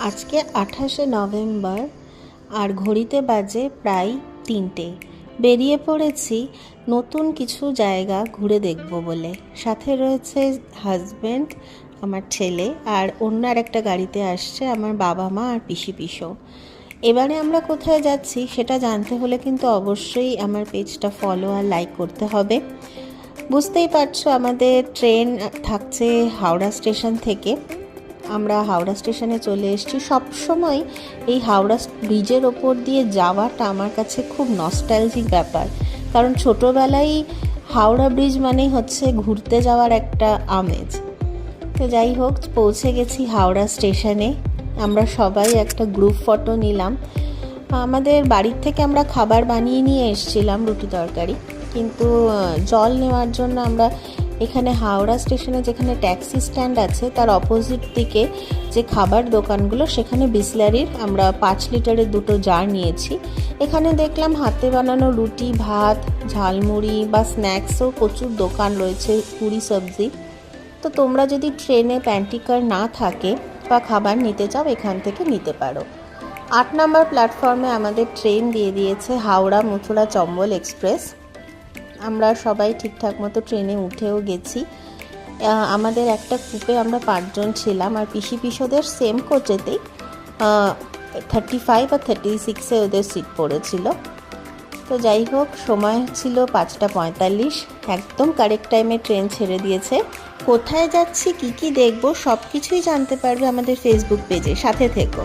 আজকে 28শে নভেম্বর আর ঘড়িতে বাজে প্রায় 3টে। বেরিয়ে পড়েছি নতুন কিছু জায়গা ঘুরে দেখব বলে। সাথে রয়েছে হাজব্যান্ড, আমার ছেলে, আর অন্য একটা গাড়িতে আসছে আমার বাবা মা আর পিসি পিসো। এবারে আমরা কোথায় যাচ্ছি সেটা জানতে হলে কিন্তু অবশ্যই আমার পেজটা ফলো আর লাইক করতে হবে। বুঝতেই পারছো আমাদের ট্রেন থাকছে হাওড়া স্টেশন থেকে। আমরা হাওড়া স্টেশনে চলে এসেছি। সবসময় এই হাওড়া ব্রিজের ওপর দিয়ে যাওয়াটা আমার কাছে খুব নস্টালজিক ব্যাপার, কারণ ছোটোবেলায় হাওড়া ব্রিজ মানেই হচ্ছে ঘুরতে যাওয়ার একটা আমেজ। তো যাই হোক, পৌঁছে গেছি হাওড়া স্টেশনে। আমরা সবাই একটা গ্রুপ ফটো নিলাম। আমাদের বাড়ির থেকে আমরা খাবার বানিয়ে নিয়ে এসেছিলাম, রুটি তরকারি, কিন্তু জল নেওয়ার জন্য আমরা এখানে হাওড়া স্টেশনে যেখানে ট্যাক্সি স্ট্যান্ড আছে তার অপোজিট দিকে যে খাবার দোকানগুলো, সেখানে বিসলারির আমরা 5 লিটারের 2টো জার নিয়েছি। এখানে দেখলাম হাতে বানানো রুটি, ভাত, ঝালমুড়ি বা স্ন্যাক্সও প্রচুর দোকান রয়েছে, পুরি সবজি। তো তোমরা যদি ট্রেনে প্যান্টিকার না থাকে বা খাবার নিতে চাও, এখান থেকে নিতে পারো। 8 নম্বর প্ল্যাটফর্মে আমাদের ট্রেন দিয়ে দিয়েছে হাওড়া মথুরা চম্বল এক্সপ্রেস। আমরা সবাই ঠিকঠাক মতো ট্রেনে উঠেও গেছি। আমাদের একটা গ্রুপে আমরা 5 জন ছিলাম, আর পিসি পিসোদের সেম কোচেতেই 35 আর 36-এ ওদের সিট পড়েছিল। তো যাই হোক, সময় ছিল 5:45, একদম কারেক্ট টাইমে ট্রেন ছেড়ে দিয়েছে। কোথায় যাচ্ছি, কি কি দেখবো, সব কিছুই জানতে পারবে আমাদের ফেসবুক পেজে। সাথে থেকো।